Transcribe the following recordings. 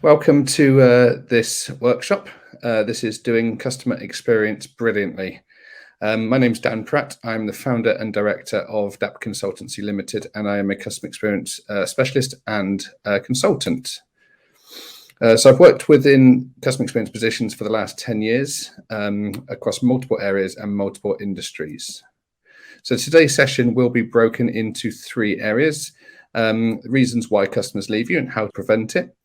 Welcome to this workshop. This is doing customer experience brilliantly. My name's Dan Pratt. I'm the founder and director of DAP Consultancy Limited, and I am a customer experience specialist and consultant. So I've worked within customer experience positions for the last 10 years across multiple areas and multiple industries. So today's session will be broken into three areas: reasons why customers leave you and how to prevent it,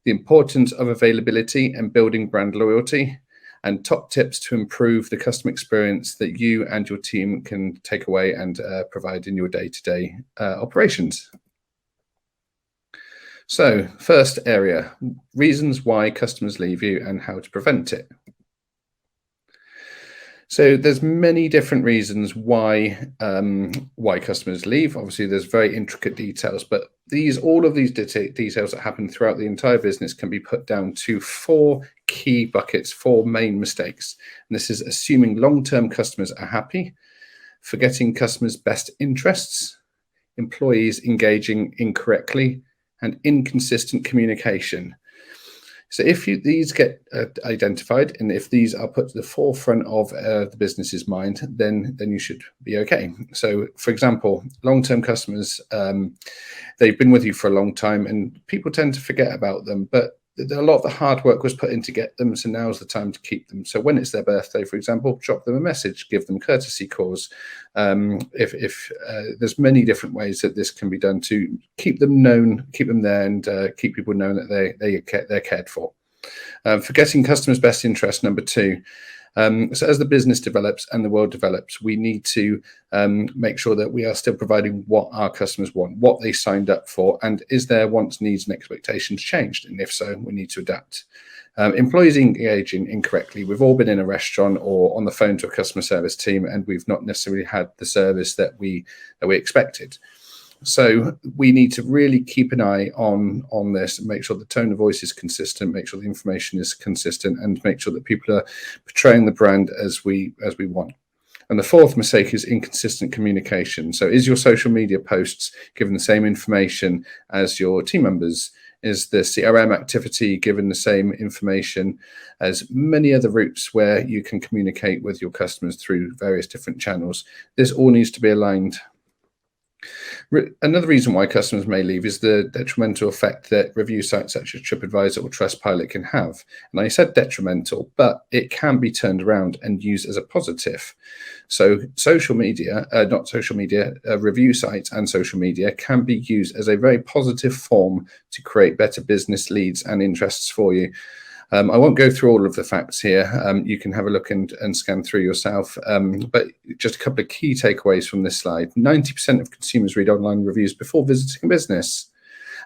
the importance of availability and building brand loyalty, and top tips to improve the customer experience that you and your team can take away and provide in your day-to-day operations. So first area, reasons why customers leave you and how to prevent it. So there's many different reasons why customers leave. Obviously, there's very intricate details, but all of these details that happen throughout the entire business can be put down to four key buckets, four main mistakes. And this is assuming long-term customers are happy, forgetting customers' best interests, employees engaging incorrectly, and inconsistent communication. So if these get identified, and if these are put to the forefront of the business's mind, then you should be okay. So, for example, long-term customers, they've been with you for a long time, and people tend to forget about them. But a lot of the hard work was put in to get them, so now's the time to keep them. So when it's their birthday, for example, drop them a message, give them courtesy calls. If there's many different ways that this can be done to keep them known, keep them there, and keep people knowing that they're cared for. Forgetting customers' best interest, number two. So as the business develops and the world develops, we need to make sure that we are still providing what our customers want, what they signed up for, and is their wants, needs, and expectations changed? And if so, we need to adapt. Employees engaging incorrectly. We've all been in a restaurant or on the phone to a customer service team, and we've not necessarily had the service that we expected. So we need to really keep an eye on this and make sure the tone of voice is consistent, make sure the information is consistent, and make sure that people are portraying the brand as we want. And the fourth mistake is inconsistent communication. So is your social media posts given the same information as your team members? Is the CRM activity given the same information as many other routes where you can communicate with your customers through various different channels? This all needs to be aligned. Another reason why customers may leave is the detrimental effect that review sites such as TripAdvisor or Trustpilot can have. And I said detrimental, but it can be turned around and used as a positive. So review sites and social media can be used as a very positive form to create better business leads and interests for you. I won't go through all of the facts here. You can have a look and scan through yourself. But just a couple of key takeaways from this slide. 90% of consumers read online reviews before visiting a business.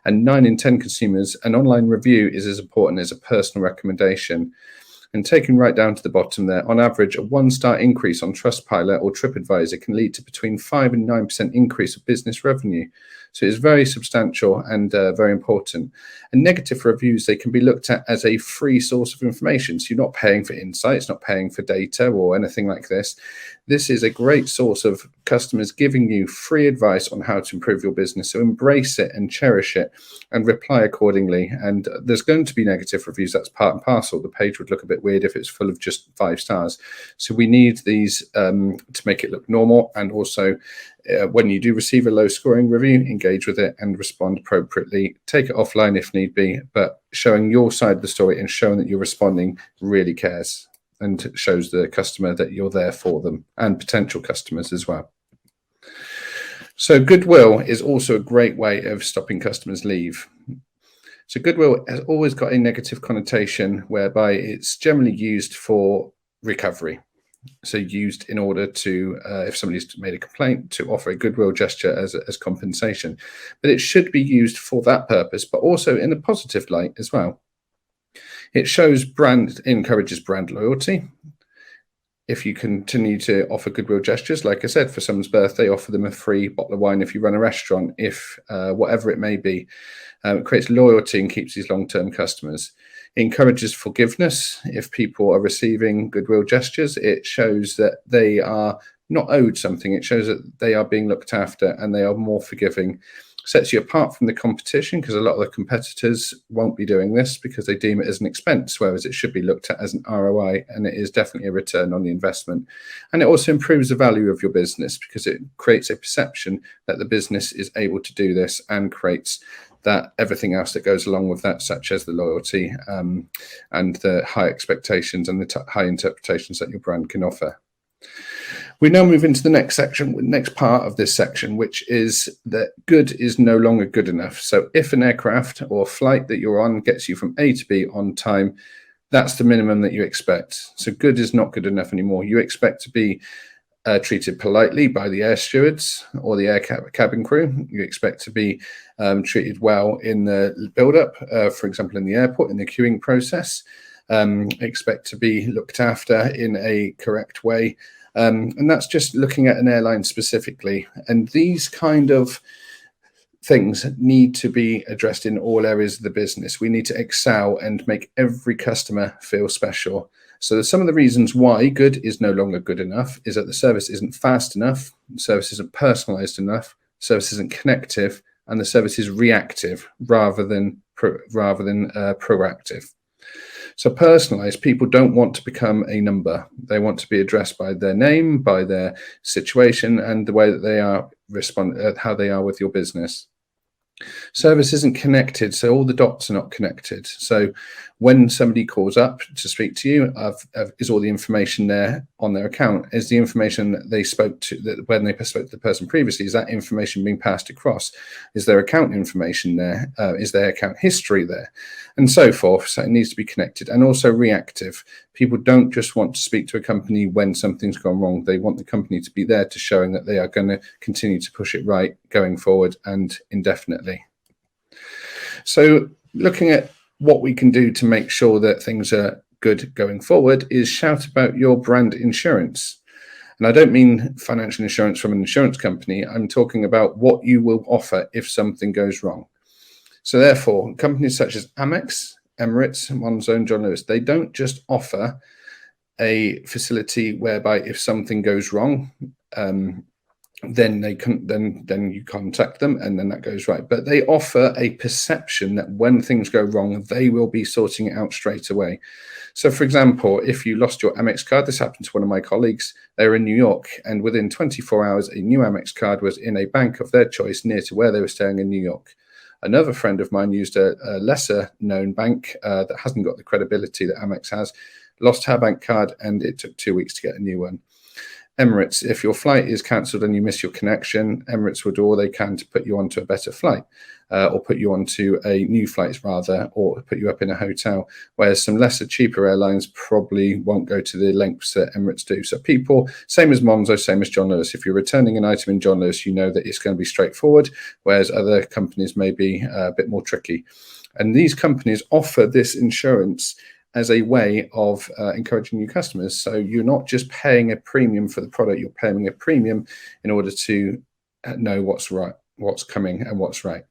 And 9 in 10 consumers, an online review is as important as a personal recommendation. And taking right down to the bottom there, on average, a 1-star increase on Trustpilot or TripAdvisor can lead to between 5 and 9% increase of business revenue. So it's very substantial and very important. And negative reviews, they can be looked at as a free source of information. So you're not paying for insights, not paying for data or anything like this. This is a great source of customers giving you free advice on how to improve your business. So embrace it and cherish it and reply accordingly. And there's going to be negative reviews. That's part and parcel. The page would look a bit weird if it's full of just 5 stars. So we need these to make it look normal. And also, when you do receive a low scoring review, engage with it and respond appropriately. Take it offline if need be, but showing your side of the story and showing that you're responding really cares and shows the customer that you're there for them and potential customers as well. So goodwill is also a great way of stopping customers leave. So goodwill has always got a negative connotation whereby it's generally used for recovery. So used in order to, if somebody's made a complaint, to offer a goodwill gesture as compensation. But it should be used for that purpose, but also in a positive light as well. It encourages brand loyalty. If you continue to offer goodwill gestures, like I said, for someone's birthday, offer them a free bottle of wine if you run a restaurant, if whatever it may be. It creates loyalty and keeps these long-term customers. Encourages forgiveness. If people are receiving goodwill gestures, it shows that they are not owed something. It shows that they are being looked after and they are more forgiving. Sets you apart from the competition, because a lot of the competitors won't be doing this because they deem it as an expense, whereas it should be looked at as an ROI, and it is definitely a return on the investment. And it also improves the value of your business because it creates a perception that the business is able to do this, and creates that everything else that goes along with that, such as the loyalty and the high expectations and the high interpretations that your brand can offer. We now move into the next section, next part of this section, which is that good is no longer good enough. So if an aircraft or flight that you're on gets you from A to B on time, that's the minimum that you expect. So good is not good enough anymore. You expect to be treated politely by the air stewards or the cabin crew. You expect to be treated well in the build-up, for example, in the airport, in the queuing process. Expect to be looked after in a correct way. And that's just looking at an airline specifically. And these kind of things need to be addressed in all areas of the business. We need to excel and make every customer feel special. So some of the reasons why good is no longer good enough is that the service isn't fast enough, the service isn't personalized enough, the service isn't connective, and the service is reactive rather than proactive. So personalized, people don't want to become a number. They want to be addressed by their name, by their situation, and the way that they are how they are with your business. Service isn't connected, so all the dots are not connected. So when somebody calls up to speak to you, is all the information there on their account? Is the information that they spoke to, when they spoke to the person previously, is that information being passed across? Is their account information there? Is their account history there? And so forth. So it needs to be connected, and also reactive. People don't just want to speak to a company when something's gone wrong. They want the company to be there to showing that they are going to continue to push it right going forward and indefinitely. So looking at what we can do to make sure that things are good going forward is shout about your brand insurance. And I don't mean financial insurance from an insurance company. I'm talking about what you will offer if something goes wrong. So therefore, companies such as Amex, Emirates, Monzo, and John Lewis, they don't just offer a facility whereby if something goes wrong, then you contact them and then that goes right. But they offer a perception that when things go wrong, they will be sorting it out straight away. So for example, if you lost your Amex card, this happened to one of my colleagues, they were in New York, and within 24 hours, a new Amex card was in a bank of their choice near to where they were staying in New York. Another friend of mine used a lesser known bank that hasn't got the credibility that Amex has, lost her bank card, and it took 2 weeks to get a new one. Emirates, if your flight is cancelled and you miss your connection, Emirates will do all they can to put you onto a better flight, or put you onto a new flight rather, or put you up in a hotel, whereas some lesser, cheaper airlines probably won't go to the lengths that Emirates do. So people, same as Monzo, same as John Lewis, if you're returning an item in John Lewis, you know that it's going to be straightforward, whereas other companies may be a bit more tricky. And these companies offer this insurance as a way of encouraging new customers. So you're not just paying a premium for the product, you're paying a premium in order to know what's right, what's coming and what's right.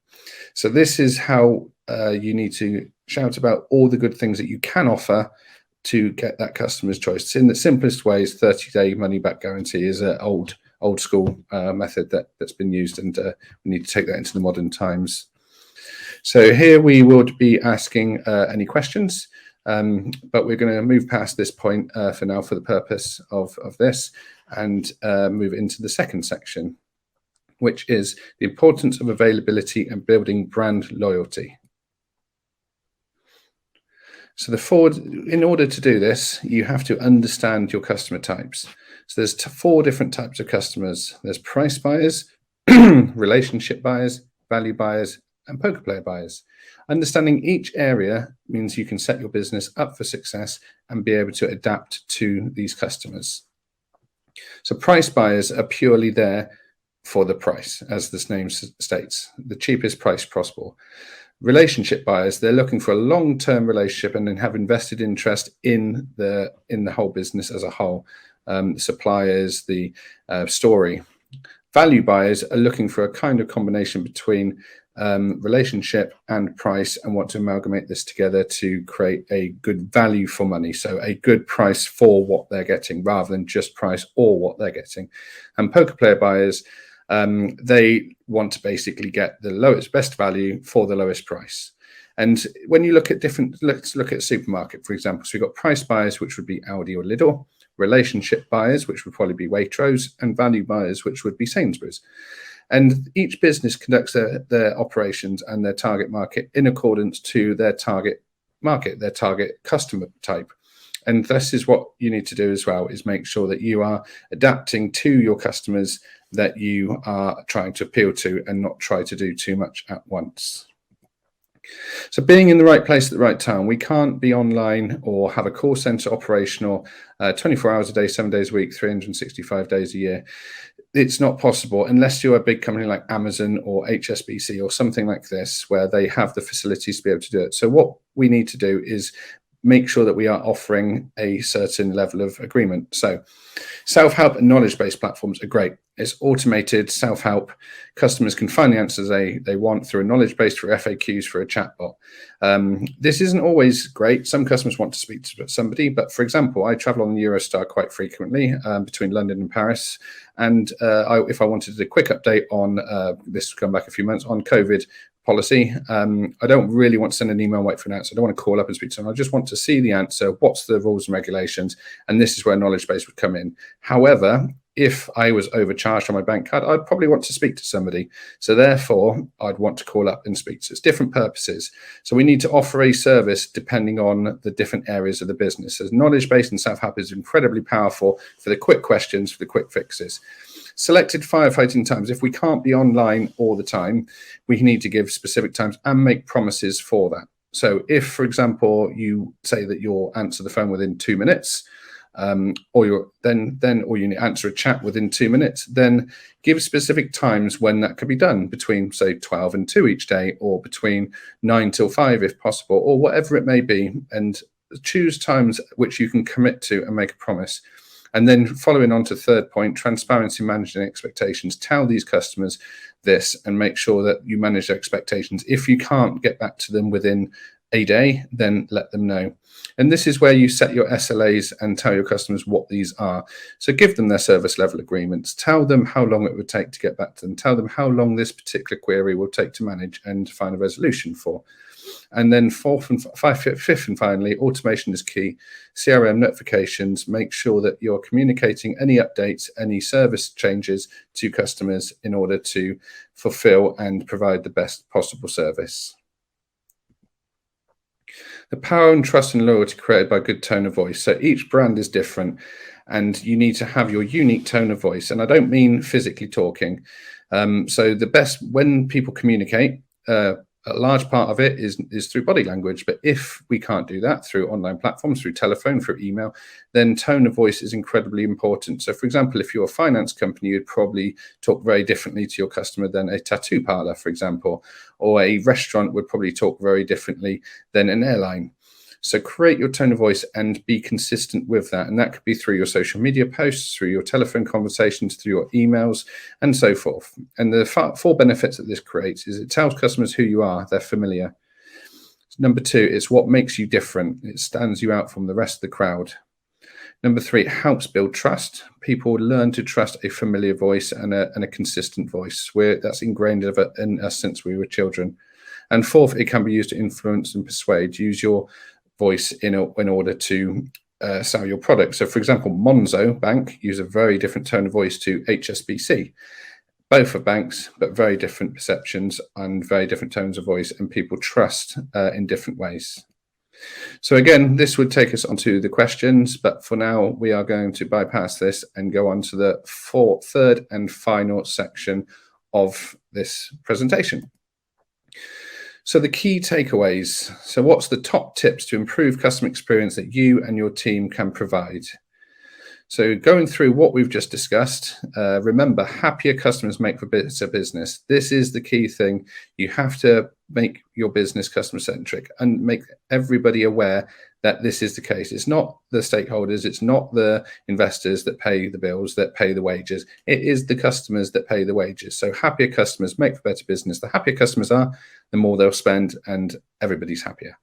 So this is how you need to shout about all the good things that you can offer to get that customer's choice. In the simplest ways, 30-day money-back guarantee is an old school method that's been used, and we need to take that into the modern times. So here we would be asking any questions. But we're going to move past this point for now for the purpose of this, and move into the second section, which is the importance of availability and building brand loyalty. So in order to do this, you have to understand your customer types. So there's 4 different types of customers. There's price buyers, relationship buyers, value buyers, and poker player buyers. Understanding each area means you can set your business up for success and be able to adapt to these customers. So price buyers are purely there for the price, as this name states, the cheapest price possible. Relationship buyers, they're looking for a long-term relationship and then have invested interest in the whole business as a whole, the suppliers, the story. Value buyers are looking for a kind of combination between relationship and price, and want to amalgamate this together to create a good value for money. So a good price for what they're getting rather than just price or what they're getting. And poker player buyers They want to basically get the best value for the lowest price. And when you look at let's look at supermarket, for example. So we've got price buyers, which would be Aldi or Lidl, relationship buyers, which would probably be Waitrose, and value buyers, which would be Sainsbury's. And each business conducts their operations and their target market in accordance to their target market, their target customer type. And this is what you need to do as well, is make sure that you are adapting to your customers that you are trying to appeal to, and not try to do too much at once. So being in the right place at the right time. We can't be online or have a call center operational 24 hours a day, 7 days a week, 365 days a year. It's not possible unless you're a big company like Amazon or HSBC or something like this, where they have the facilities to be able to do it. So what we need to do is make sure that we are offering a certain level of agreement. So self-help and knowledge-based platforms are great. It's automated self-help. Customers can find the answers they want through a knowledge-based, through FAQs, through a chatbot. This isn't always great. Some customers want to speak to somebody, but for example, I travel on Eurostar quite frequently between London and Paris. And if I wanted a quick update on this, come back a few months, on COVID policy, I don't really want to send an email and wait for an answer. I don't want to call up and speak to someone. I just want to see the answer. What's the rules and regulations? And this is where knowledge base would come in. However, if I was overcharged on my bank card, I'd probably want to speak to somebody. So therefore, I'd want to call up and speak to. It's different purposes. So we need to offer a service depending on the different areas of the business. So knowledge-based and self-help is incredibly powerful for the quick questions, for the quick fixes. Selected firefighting times. If we can't be online all the time, we need to give specific times and make promises for that. So if, for example, you say that you'll answer the phone within 2 minutes, or you answer a chat within 2 minutes, then give specific times when that could be done, between say 12 and 2 each day, or between 9 till 5 if possible, or whatever it may be, and choose times which you can commit to and make a promise. And then following on to third point, transparency, managing expectations. Tell these customers this and make sure that you manage their expectations. If you can't get back to them within a day, then let them know. And this is where you set your SLAs and tell your customers what these are. So give them their service level agreements. Tell them how long it would take to get back to them. Tell them how long this particular query will take to manage and find a resolution for. And then fifth and finally, automation is key. CRM notifications, make sure that you're communicating any updates, any service changes to customers in order to fulfill and provide the best possible service. The power and trust and loyalty created by good tone of voice. So each brand is different and you need to have your unique tone of voice. And I don't mean physically talking. So the best, when people communicate, a large part of it is through body language. But if we can't do that through online platforms, through telephone, through email, then tone of voice is incredibly important. So for example, if you're a finance company, you'd probably talk very differently to your customer than a tattoo parlor, for example, or a restaurant would probably talk very differently than an airline. So create your tone of voice and be consistent with that. And that could be through your social media posts, through your telephone conversations, through your emails, and so forth. And the four benefits that this creates is it tells customers who you are, they're familiar. Number two, it's what makes you different. It stands you out from the rest of the crowd. Number three, it helps build trust. People learn to trust a familiar voice and a consistent voice. That's ingrained in us since we were children. And fourth, it can be used to influence and persuade. Use your voice in order to sell your product. So for example, Monzo Bank use a very different tone of voice to HSBC. Both are banks, but very different perceptions and very different tones of voice, and people trust in different ways. So again, this would take us onto the questions, but for now we are going to bypass this and go on to the third and final section of this presentation. So the key takeaways. So what's the top tips to improve customer experience that you and your team can provide? So going through what we've just discussed, remember, happier customers make for better business. This is the key thing. You have to make your business customer-centric and make everybody aware that this is the case. It's not the stakeholders, it's not the investors that pay the bills, that pay the wages. It is the customers that pay the wages. So happier customers make for better business. The happier customers are, the more they'll spend, and everybody's happier.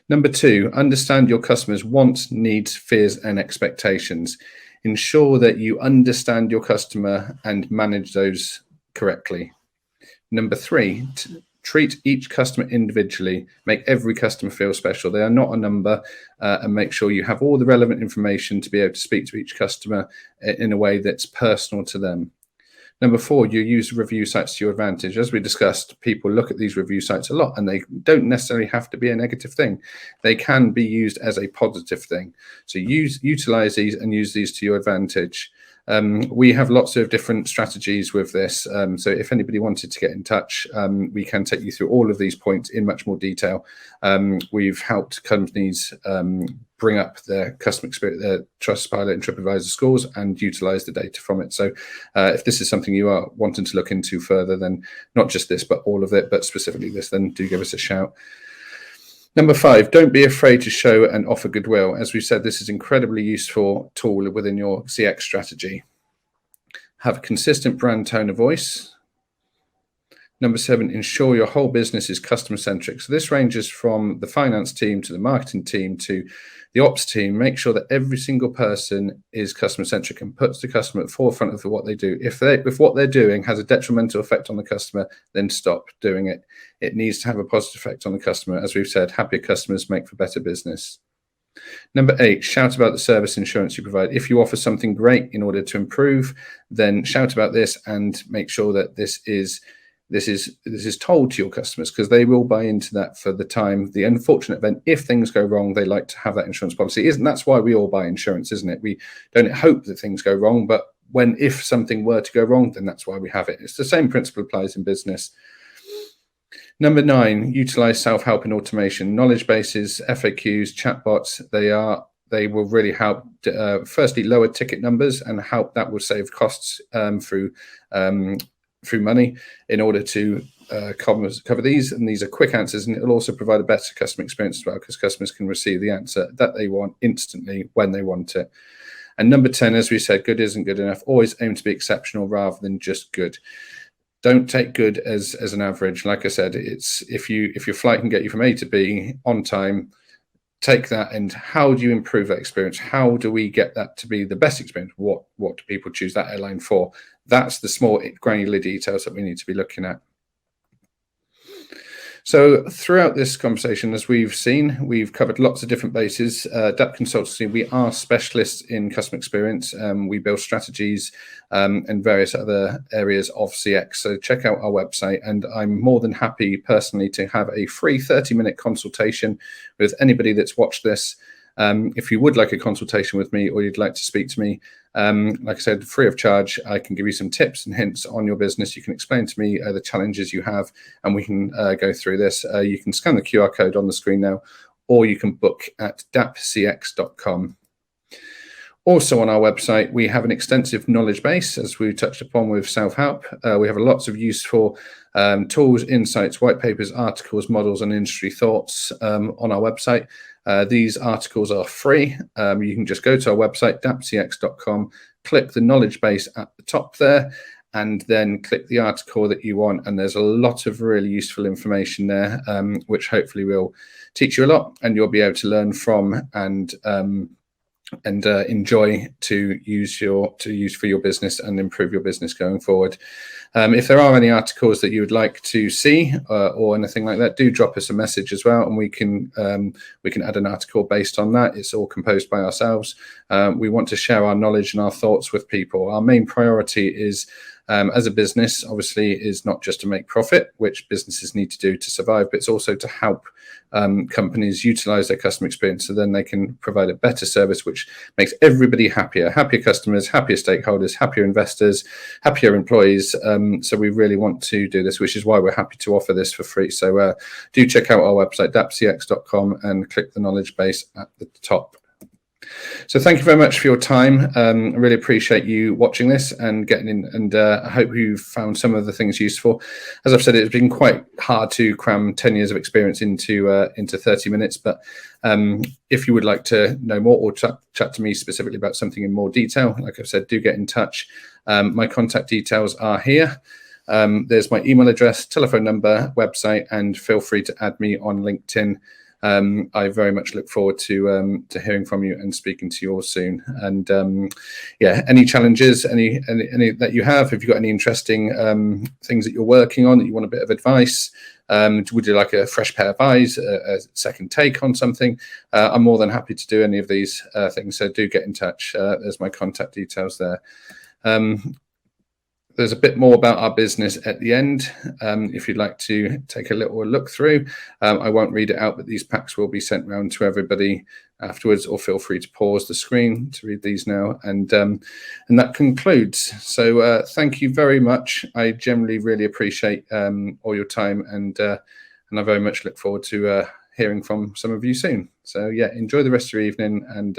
Number two, understand your customers' wants, needs, fears, and expectations. Ensure that you understand your customer and manage those correctly. Number 3, treat each customer individually. Make every customer feel special. They are not a number, and make sure you have all the relevant information to be able to speak to each customer in a way that's personal to them. Number 4, you use review sites to your advantage. As we discussed, people look at these review sites a lot, and they don't necessarily have to be a negative thing. They can be used as a positive thing. So utilize these and use these to your advantage. We have lots of different strategies with this. So if anybody wanted to get in touch, we can take you through all of these points in much more detail. We've helped companies bring up their customer experience, their Trustpilot and TripAdvisor scores, and utilize the data from it. So if this is something you are wanting to look into further, then not just this, but all of it, but specifically this, then do give us a shout. Number 5, don't be afraid to show and offer goodwill. As we said, this is an incredibly useful tool within your CX strategy. Have a consistent brand tone of voice. Number 7, ensure your whole business is customer-centric. So this ranges from the finance team to the marketing team to the ops team. Make sure that every single person is customer-centric and puts the customer at the forefront of what they do. If what they're doing has a detrimental effect on the customer, then stop doing it. It needs to have a positive effect on the customer. As we've said, happier customers make for better business. Number 8, shout about the service insurance you provide. If you offer something great in order to improve, then shout about this and make sure that this is told to your customers, because they will buy into that for the unfortunate event. If things go wrong, they like to have that insurance policy. That's why we all buy insurance, isn't it? We don't hope that things go wrong, but if something were to go wrong, then that's why we have it. It's the same principle applies in business. Number 9, utilize self-help and automation. Knowledge bases, FAQs, chatbots, they will really help, firstly, lower ticket numbers, and that will save costs through money in order to cover these. And these are quick answers, and it will also provide a better customer experience as well, because customers can receive the answer that they want instantly when they want it. And number 10, as we said, good isn't good enough. Always aim to be exceptional rather than just good. Don't take good as an average. Like I said, it's if your flight can get you from A to B on time, take that, and how do you improve that experience? How do we get that to be the best experience? What do people choose that airline for? That's the small granular details that we need to be looking at. So throughout this conversation, as we've seen, we've covered lots of different bases. DAP Consultancy, we are specialists in customer experience. We build strategies and various other areas of CX. So check out our website, and I'm more than happy personally to have a free 30-minute consultation with anybody that's watched this. If you would like a consultation with me, or you'd like to speak to me, like I said, free of charge, I can give you some tips and hints on your business. You can explain to me the challenges you have, and we can go through this. You can scan the QR code on the screen now, or you can book at dapcx.com. Also on our website, we have an extensive knowledge base, as we touched upon with self-help. We have lots of useful tools, insights, white papers, articles, models, and industry thoughts on our website. These articles are free. You can just go to our website, dapcx.com, click the knowledge base at the top there, and then click the article that you want. And there's a lot of really useful information there, which hopefully will teach you a lot, and you'll be able to learn from and enjoy to use for your business and improve your business going forward. If there are any articles that you would like to see or anything like that, do drop us a message as well, and we can add an article based on that. It's all composed by ourselves. We want to share our knowledge and our thoughts with people. Our main priority is, as a business, obviously, is not just to make profit, which businesses need to do to survive, but it's also to help companies utilize their customer experience, so then they can provide a better service, which makes everybody happier. Happier customers, happier stakeholders, happier investors, happier employees. So we really want to do this, which is why we're happy to offer this for free. So do check out our website, dapcx.com, and click the knowledge base at the top. So thank you very much for your time. I really appreciate you watching this and getting in, and I hope you found some of the things useful. As I've said, it's been quite hard to cram 10 years of experience into 30 minutes, but if you would like to know more or chat to me specifically about something in more detail, like I've said, do get in touch. My contact details are here. There's my email address, telephone number, website, and feel free to add me on LinkedIn. I very much look forward to hearing from you and speaking to you all soon. And yeah, any challenges, any that you have, if you've got any interesting things that you're working on that you want a bit of advice, would you like a fresh pair of eyes, a second take on something? I'm more than happy to do any of these things. So do get in touch. There's my contact details there. There's a bit more about our business at the end, if you'd like to take a little look through. I won't read it out, but these packs will be sent round to everybody afterwards, or feel free to pause the screen to read these now. And that concludes. So thank you very much. I generally really appreciate all your time, and I very much look forward to hearing from some of you soon. So yeah, enjoy the rest of your evening, and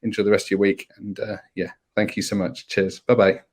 enjoy the rest of your week. And yeah, thank you so much. Cheers. Bye-bye.